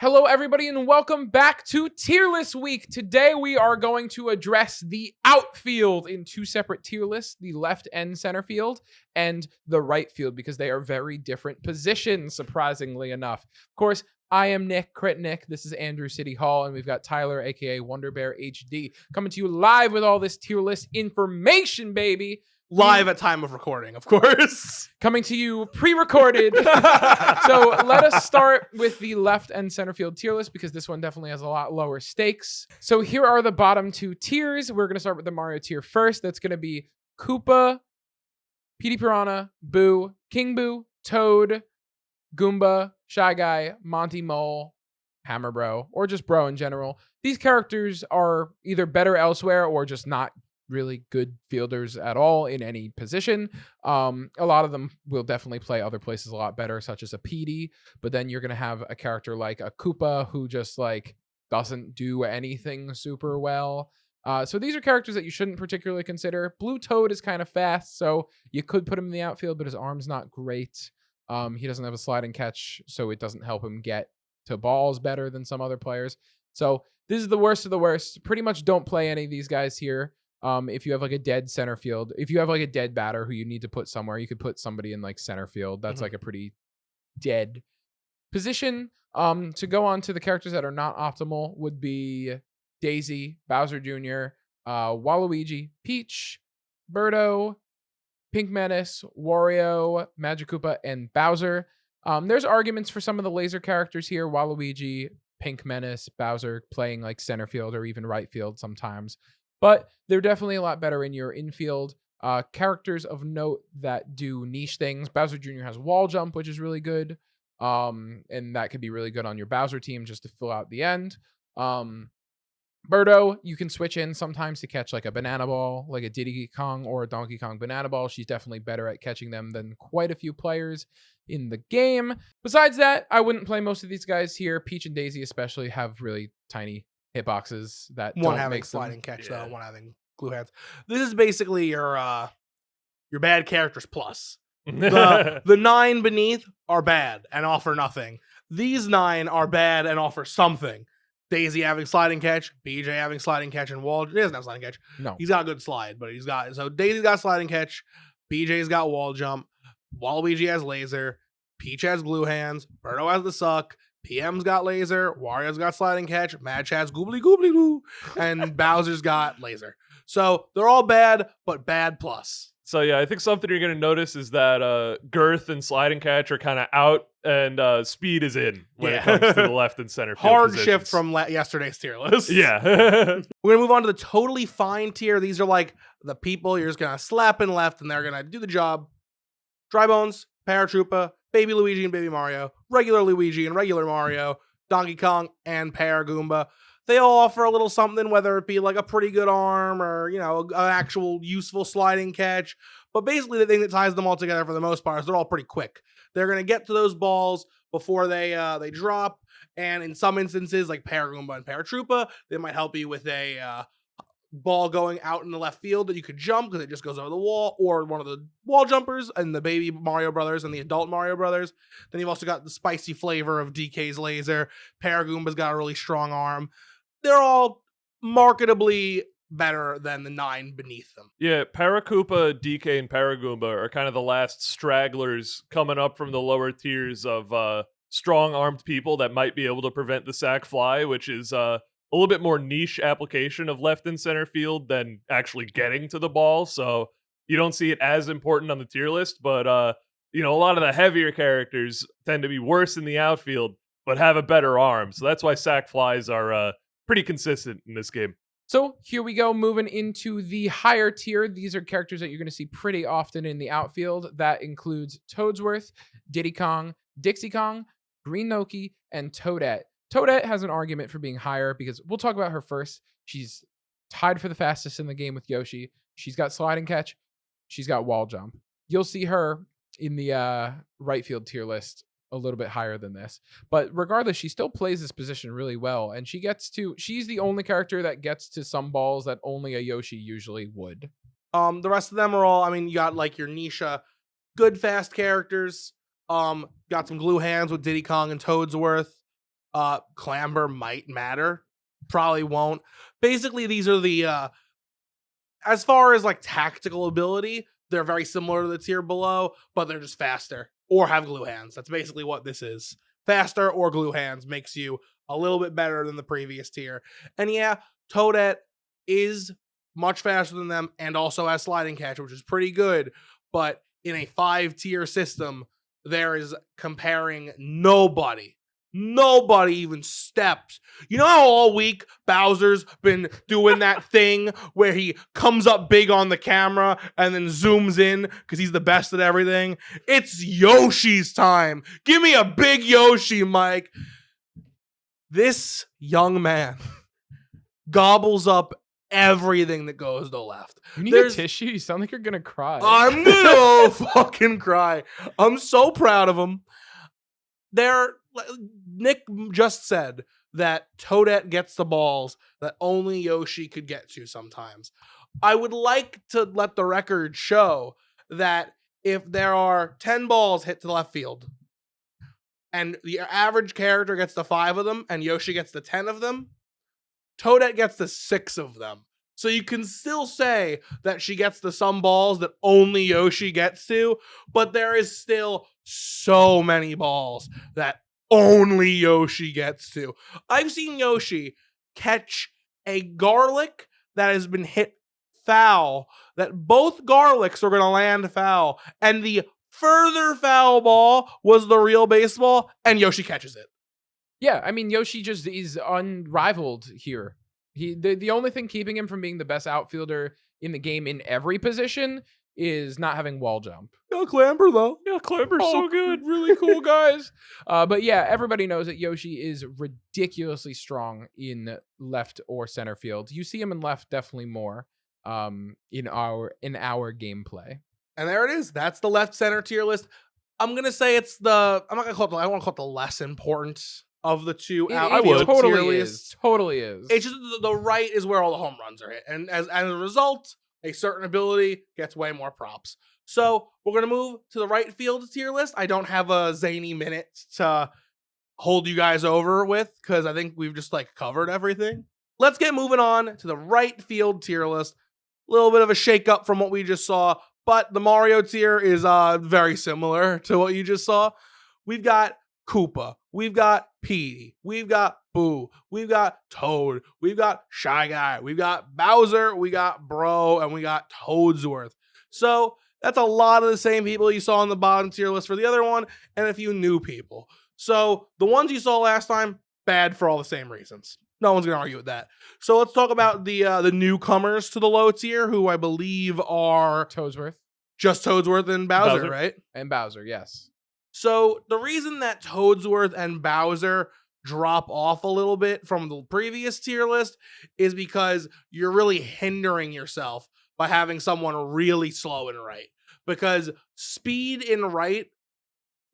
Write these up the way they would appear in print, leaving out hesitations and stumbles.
Hello, everybody, and welcome back to Tier List Week. Today, we are going to address the outfield in two separate tier lists, the left and center field and the right field, because they are very different positions, surprisingly enough. Of course, I am Nick, Crit Nick. This is Andrew City Hall, and we've got Tyler, aka Wonder Bear HD, coming to you live with all this tier list information, baby. Live at time of recording, of course. Coming to you pre-recorded. So let us start with the left and center field tier list because this one definitely has a lot lower stakes. So here are the bottom two tiers. We're going to start with the Mario tier first. That's going to be Koopa, Petey Piranha, Boo, King Boo, Toad, Goomba, Shy Guy, Monty Mole, Hammer Bro, or just Bro in general. These characters are either better elsewhere or just not really good fielders at all in any position. A lot of them will definitely play other places a lot better, such as a Petey, but then you're going to have a character like a Koopa who just like doesn't do anything super well. So these are characters that you shouldn't particularly consider. Blue Toad is kind of fast, so you could put him in the outfield, but his arm's not great. He doesn't have a sliding catch, so it doesn't help him get to balls better than some other players. So this is the worst of the worst. Pretty much don't play any of these guys here. If you have like a dead center field, if you have like a dead batter who you need to put somewhere, you could put somebody in like center field. That's like a pretty dead position. To go on to the characters that are not optimal would be Daisy, Bowser Jr., Waluigi, Peach, Birdo, Pink Menace, Wario, Magic Koopa, and Bowser. There's arguments for some of the laser characters here. Waluigi, Pink Menace, Bowser playing like center field or even right field sometimes. But they're definitely a lot better in your infield. Characters of note that do niche things. Bowser Jr. has wall jump, which is really good. And that could be really good on your Bowser team just to fill out the end. Birdo, you can switch in sometimes to catch like a banana ball, like a Diddy Kong or a Donkey Kong banana ball. She's definitely better at catching them than quite a few players in the game. Besides that, I wouldn't play most of these guys here. Peach and Daisy especially have really tiny hitboxes that One don't having make sliding them, catch, though. One having glue hands. This is basically your bad characters plus. The 9 beneath are bad and offer nothing. These 9 are bad and offer something. Daisy having sliding catch, BJ having sliding catch, and wall. He doesn't have sliding catch. No, He's got a good slide, but he's got Daisy's got sliding catch, BJ's got wall jump, Waluigi has laser, Peach has glue hands, Birdo has the suck. PM's got laser, Wario's got sliding catch, Madge has goobly goobly goo, and Bowser's got laser. So they're all bad, but bad plus. So yeah, I think something you're going to notice is that girth and sliding catch are kind of out, and speed is in when it comes to the left and center field Hard positions. shift from yesterday's tier list. Yeah. We're going to move on to the totally fine tier. These are like the people you're just going to slap in left, and they're going to do the job. Dry Bones, Paratroopa, Baby Luigi and Baby Mario, regular Luigi and regular Mario, Donkey Kong, and Pear Goomba. They all offer a little something, whether it be like a pretty good arm or, an actual useful sliding catch. But basically the thing that ties them all together for the most part is they're all pretty quick. They're going to get to those balls before they drop. And in some instances, like Pear Goomba and Paratroopa, they might help you with a ball going out in the left field that you could jump because it just goes over the wall, or one of the wall jumpers and the baby Mario Brothers and the adult Mario Brothers. Then you've also got the spicy flavor of DK's laser. Pear Goomba's got a really strong arm. They're all marketably better than the 9 beneath them. Yeah, Paracoopa, DK, and Paragoomba are kind of the last stragglers coming up from the lower tiers of strong-armed people that might be able to prevent the sack fly, which is a little bit more niche application of left and center field than actually getting to the ball. So you don't see it as important on the tier list, but a lot of the heavier characters tend to be worse in the outfield, but have a better arm. So that's why sack flies are pretty consistent in this game. So here we go, moving into the higher tier. These are characters that you're going to see pretty often in the outfield. That includes Toadsworth, Diddy Kong, Dixie Kong, Green Noki, and Toadette. Toadette has an argument for being higher because we'll talk about her first. She's tied for the fastest in the game with Yoshi. She's got sliding catch. She's got wall jump. You'll see her in the right field tier list a little bit higher than this. But regardless, she still plays this position really well. And she's the only character that gets to some balls that only a Yoshi usually would. The rest of them are all, you got like your niche, good fast characters. Got some glue hands with Diddy Kong and Toadsworth. Clamber might matter. Probably won't. Basically, these are the as far as like tactical ability, they're very similar to the tier below, but they're just faster or have glue hands. That's basically what this is. Faster or glue hands makes you a little bit better than the previous tier. And yeah, Toadette is much faster than them and also has sliding catch, which is pretty good. But in a 5-tier system, there is comparing nobody even steps. You know how all week Bowser's been doing that thing where he comes up big on the camera and then zooms in because he's the best at everything? It's Yoshi's time. Give me a big Yoshi, Mike. This young man gobbles up everything that goes to the left. You need a tissue? You sound like you're gonna cry. I'm gonna fucking cry. I'm so proud of him. Nick just said that Toadette gets the balls that only Yoshi could get to sometimes. I would like to let the record show that if there are 10 balls hit to the left field and the average character gets the 5 of them and Yoshi gets the 10 of them, Toadette gets the 6 of them. So you can still say that she gets the some balls that only Yoshi gets to, but there is still so many balls that only Yoshi gets to. I've seen Yoshi catch a garlic that has been hit foul, that both garlics are going to land foul, and the further foul ball was the real baseball, and Yoshi catches it. Yeah, I mean, Yoshi just is unrivaled here. The only thing keeping him from being the best outfielder in the game in every position is not having wall jump. No Clamber, though. Yeah, Clamber's so good. Really cool, guys. But yeah, everybody knows that Yoshi is ridiculously strong in left or center field. You see him in left definitely more in our gameplay. And there it is. That's the left center tier list. I'm gonna say it's the. I'm not gonna call it. I want to call it the less important of the two. It totally is. Totally is. It's just the right is where all the home runs are hit, and as a result, a certain ability gets way more props. So we're gonna move to the right field tier list. I don't have a zany minute to hold you guys over with because I think we've just like covered everything. Let's get moving on to the right field tier list. A little bit of a shake up from what we just saw, but the Mario tier is very similar to what you just saw. We've got Koopa, we've got Petey, we've got Boo, we've got Toad, we've got Shy Guy, we've got Bowser, we got Bro, and we got Toadsworth. So that's a lot of the same people you saw on the bottom tier list for the other one, and a few new people. So the ones you saw last time, bad for all the same reasons. No one's gonna argue with that. So let's talk about the newcomers to the low tier, who I believe are Toadsworth. Just Toadsworth and Bowser, right? And Bowser, yes. So the reason that Toadsworth and Bowser drop off a little bit from the previous tier list is because you're really hindering yourself by having someone really slow in right. Because speed in right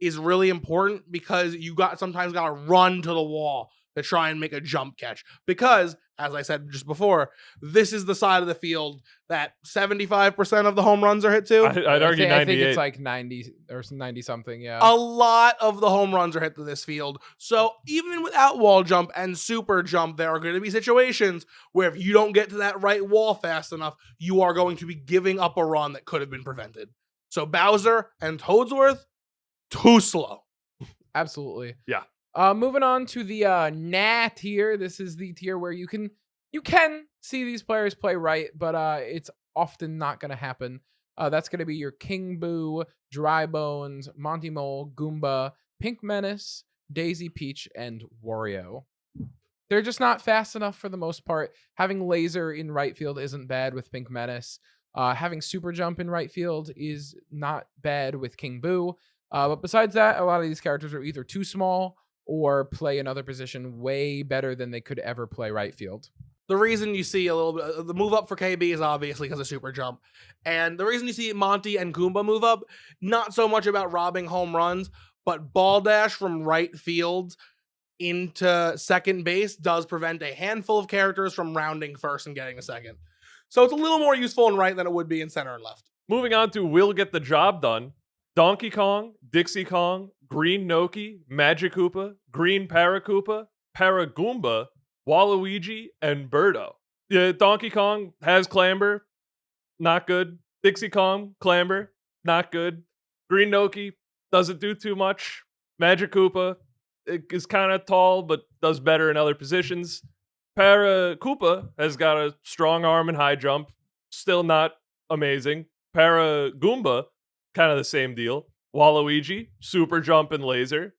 is really important because you sometimes got to run to the wall to try and make a jump catch. Because, as I said just before, this is the side of the field that 75% of the home runs are hit to. I'd argue 98. I think it's like 90 or 90 something, yeah. A lot of the home runs are hit to this field. So even without wall jump and super jump, there are going to be situations where if you don't get to that right wall fast enough, you are going to be giving up a run that could have been prevented. So Bowser and Toadsworth, too slow. Absolutely. Yeah. Moving on to the Nat tier. This is the tier where you can see these players play right, but it's often not going to happen. That's going to be your King Boo, Dry Bones, Monty Mole, Goomba, Pink Menace, Daisy Peach, and Wario. They're just not fast enough for the most part. Having laser in right field isn't bad with Pink Menace. Having super jump in right field is not bad with King Boo. But besides that, a lot of these characters are either too small or play another position way better than they could ever play right field. The reason you see a little bit, the move up for KB is obviously because of super jump. And the reason you see Monty and Goomba move up, not so much about robbing home runs, but ball dash from right field into second base does prevent a handful of characters from rounding first and getting a second. So it's a little more useful in right than it would be in center and left. Moving on to Will Get the Job Done. Donkey Kong, Dixie Kong, Green Noki, Magic Koopa, Green Paracoopa, Paragoomba, Waluigi, and Birdo. Yeah, Donkey Kong has Clamber, not good. Dixie Kong, Clamber, not good. Green Noki doesn't do too much. Magic Koopa is kind of tall, but does better in other positions. Paracoopa has got a strong arm and high jump, still not amazing. Paragoomba, kind of the same deal. Waluigi, super jump and laser,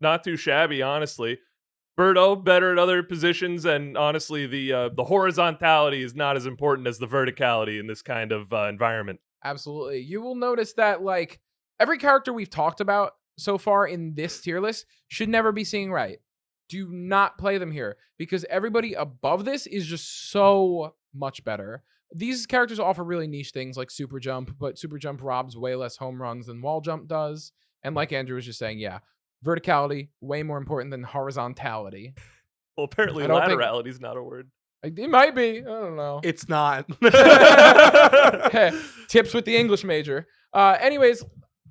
not too shabby, honestly. Birdo, better at other positions, and honestly, the horizontality is not as important as the verticality in this kind of environment. Absolutely. You will notice that like every character we've talked about so far in this tier list should never be seeing right. Do not play them here because everybody above this is just so much better. These characters offer really niche things like super jump, but super jump robs way less home runs than wall jump does. And like Andrew was just saying, yeah, verticality way more important than horizontality. Well, apparently I don't think- laterality is not a word. It might be. I don't know. It's not. Tips with the English major. Anyways,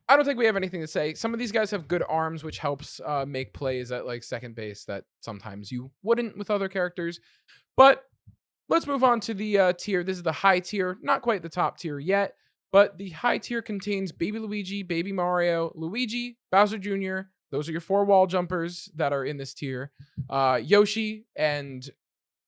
I don't think we have anything to say. Some of these guys have good arms, which helps make plays at like second base that sometimes you wouldn't with other characters. But let's move on to the tier. This is the high tier, not quite the top tier yet, but the high tier contains Baby Luigi, Baby Mario, Luigi, Bowser Jr. Those are your 4 wall jumpers that are in this tier. Yoshi and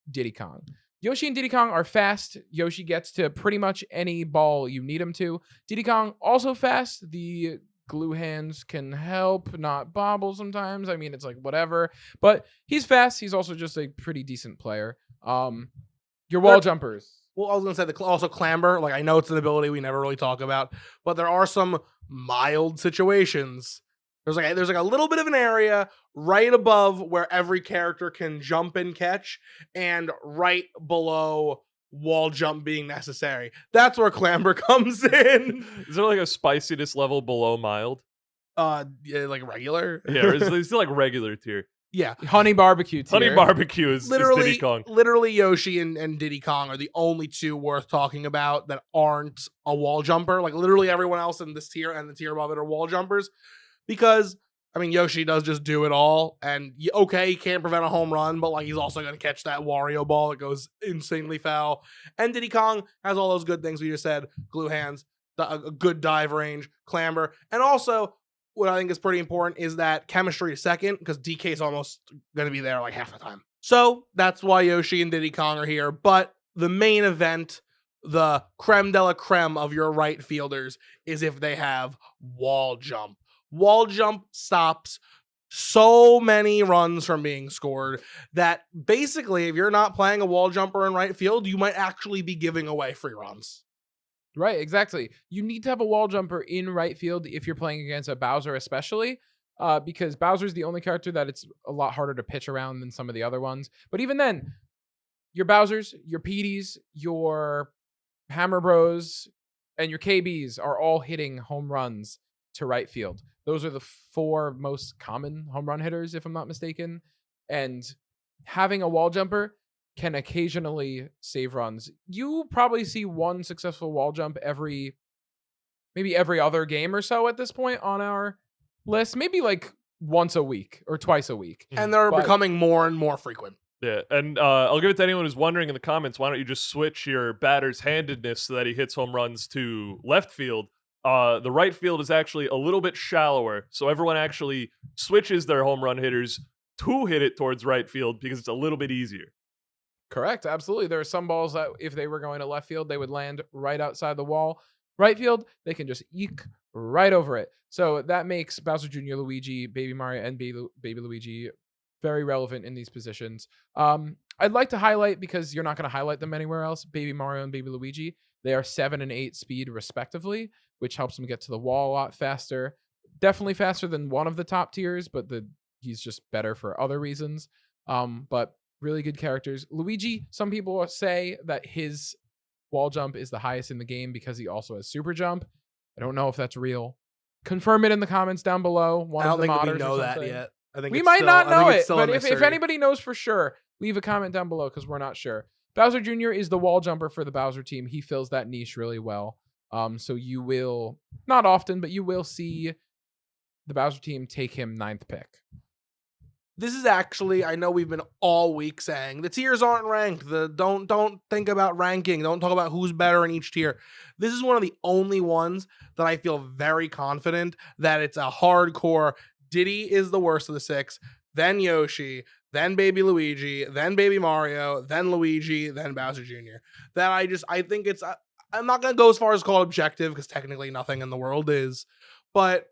Diddy Kong. Yoshi and Diddy Kong are fast. Yoshi gets to pretty much any ball you need him to. Diddy Kong also fast. The glue hands can help not bobble sometimes. I mean, it's like whatever. But he's fast. He's also just a pretty decent player. Your wall jumpers. Well, I was gonna say also Clamber. Like I know it's an ability we never really talk about, but there are some mild situations. There's like a little bit of an area right above where every character can jump and catch, and right below wall jump being necessary. That's where Clamber comes in. Is there like a spiciness level below mild? Yeah, like regular. Yeah, or is it still like regular tier? Yeah. Honey barbecue tier. Honey barbecue is Diddy Kong. Literally Yoshi and Diddy Kong are the only 2 worth talking about that aren't a wall jumper. Like literally everyone else in this tier and the tier above it are wall jumpers. Because, I mean, Yoshi does just do it all. And, okay, he can't prevent a home run, but, like, he's also going to catch that Wario ball that goes insanely foul. And Diddy Kong has all those good things we just said. Glue hands, a good dive range, Clamber. And also, what I think is pretty important is that chemistry is second, because DK's almost going to be there, like, half the time. So, that's why Yoshi and Diddy Kong are here. But the main event, the creme de la creme of your right fielders, is if they have wall jump. Wall jump stops so many runs from being scored that basically if you're not playing a wall jumper in right field, you might actually be giving away free runs. Right, exactly. You need to have a wall jumper in right field if you're playing against a Bowser especially, because Bowser's the only character that it's a lot harder to pitch around than some of the other ones. But even then, your Bowsers, your Peetees, your Hammer Bros, and your KBs are all hitting home runs to right field. Those are the 4 most common home run hitters, if I'm not mistaken. And having a wall jumper can occasionally save runs. You probably see 1 successful wall jump maybe every other game or so at this point on our list. Maybe like once a week or twice a week. And they're becoming more and more frequent. Yeah, and I'll give it to anyone who's wondering in the comments, why don't you just switch your batter's handedness so that he hits home runs to left field? The right field is actually a little bit shallower, so everyone actually switches their home run hitters to hit it towards right field because it's a little bit easier. Correct, absolutely. There are some balls that if they were going to left field, they would land right outside the wall. Right field, they can just eke right over it. So that makes Bowser Jr., Luigi, Baby Mario, and Baby Luigi very relevant in these positions. I'd like to highlight, because you're not going to highlight them anywhere else, Baby Mario and Baby Luigi. They are 7 and 8 speed respectively, which helps them get to the wall a lot faster. Definitely faster than one of the top tiers, but he's just better for other reasons. But really good characters. Luigi, some people say that his wall jump is the highest in the game because he also has super jump. I don't know if that's real. Confirm it in the comments down below. I don't think we know that yet. I think we might not know it, but if anybody knows for sure, leave a comment down below because we're not sure. Bowser Jr. is the wall jumper for the Bowser team. He fills that niche really well. So you will, not often, but you will see the Bowser team take him 9th pick. This is actually, I know we've been all week saying the tiers aren't ranked. Don't think about ranking. Don't talk about who's better in each tier. This is one of the only ones that I feel very confident that it's a hardcore. Diddy is the worst of the 6, then Yoshi, then Baby Luigi, then Baby Mario, then Luigi, then Bowser Jr. That I think it's, I'm not going to go as far as call it objective because technically nothing in the world is, but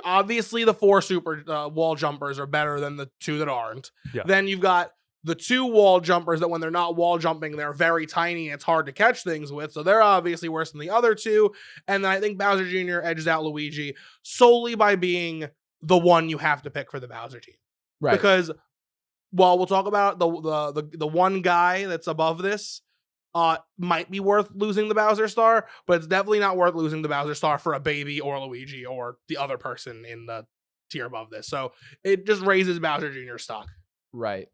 obviously the 4 super wall jumpers are better than the 2 that aren't. Yeah. Then you've got the 2 wall jumpers that when they're not wall jumping, they're very tiny and it's hard to catch things with. So they're obviously worse than the other 2. And then I think Bowser Jr. edges out Luigi solely by being the one you have to pick for the Bowser team. Right. Because while we'll talk about the one guy that's above this, might be worth losing the Bowser star, but it's definitely not worth losing the Bowser star for a Baby or Luigi or the other person in the tier above this. So it just raises Bowser Jr.'s stock. Right.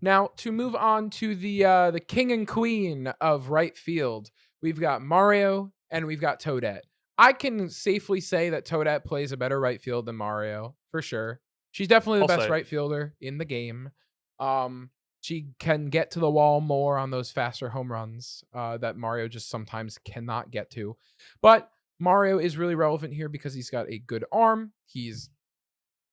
Now, to move on to the king and queen of right field, we've got Mario and we've got Toadette. I can safely say that Toadette plays a better right field than Mario, for sure. She's definitely the best right fielder in the game. She can get to the wall more on those faster home runs that Mario just sometimes cannot get to. But Mario is really relevant here because he's got a good arm. He's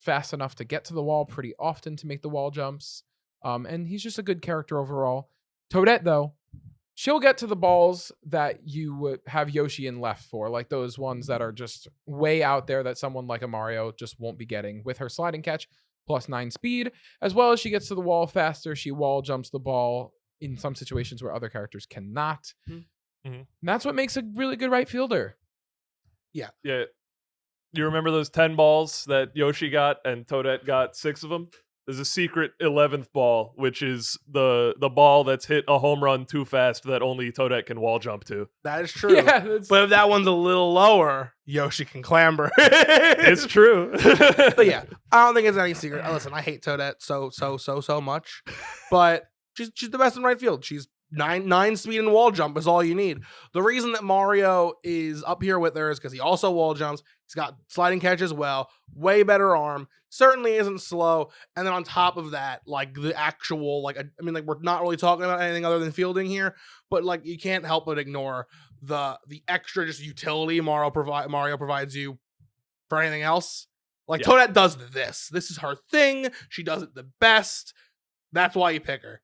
fast enough to get to the wall pretty often to make the wall jumps. And he's just a good character overall. Toadette, though, she'll get to the balls that you would have Yoshi in left for, like those ones that are just way out there that someone like a Mario just won't be getting with her sliding catch. +9 speed, as well as she gets to the wall faster. She wall jumps the ball in some situations where other characters cannot. Mm-hmm. And that's what makes a really good right fielder. Yeah. You remember those 10 balls that Yoshi got and Toadette got 6 of them? There's a secret 11th ball, which is the ball that's hit a home run too fast that only Toadette can wall jump to. That is true. Yeah, but if that one's a little lower, Yoshi can clamber. It's true. But yeah, I don't think it's any secret. Listen, I hate Toadette so much, but she's the best in right field. She's 9 speed and wall jump is all you need. The reason that Mario is up here with her is because he also wall jumps. He's got sliding catch as well. Way better arm. Certainly isn't slow. And then on top of that, like the actual, like, I mean, like we're not really talking about anything other than fielding here, but like you can't help but ignore the extra just utility Mario provides you for anything else. Like Toadette does this. This is her thing. She does it the best. That's why you pick her.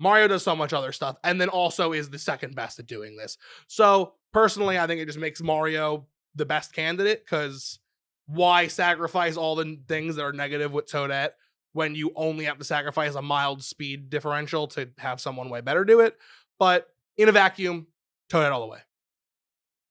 Mario does so much other stuff and then also is the second best at doing this. So personally, I think it just makes Mario the best candidate because why sacrifice all the things that are negative with Toadette when you only have to sacrifice a mild speed differential to have someone way better do it? But in a vacuum, Toadette all the way.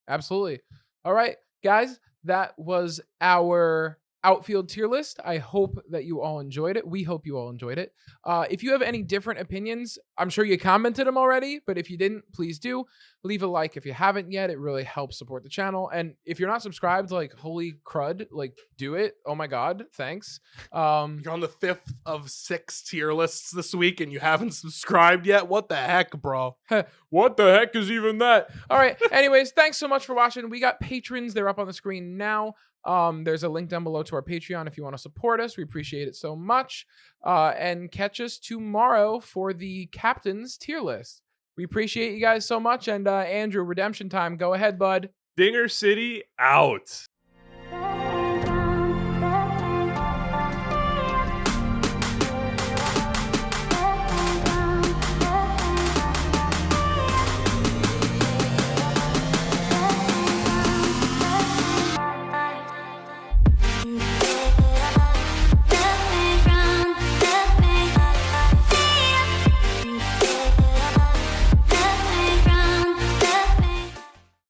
Absolutely. All right, guys, that was our Outfield tier list. I hope that you all enjoyed it. We hope you all enjoyed it. If you have any different opinions, I'm sure you commented them already, but if you didn't, please do. Leave a like if you haven't yet. It really helps support the channel. And if you're not subscribed, like, holy crud, like, do it. Oh my God, thanks. You're on the 5th of 6 tier lists this week and you haven't subscribed yet? What the heck, bro? What the heck is even that? All right. Anyways, thanks so much for watching. We got patrons. They're up on the screen now. There's a link down below to our Patreon if you want to support us. We appreciate it so much. And catch us tomorrow for the captain's tier list. We appreciate you guys so much. And Andrew, redemption time. Go ahead, bud. Dinger City out.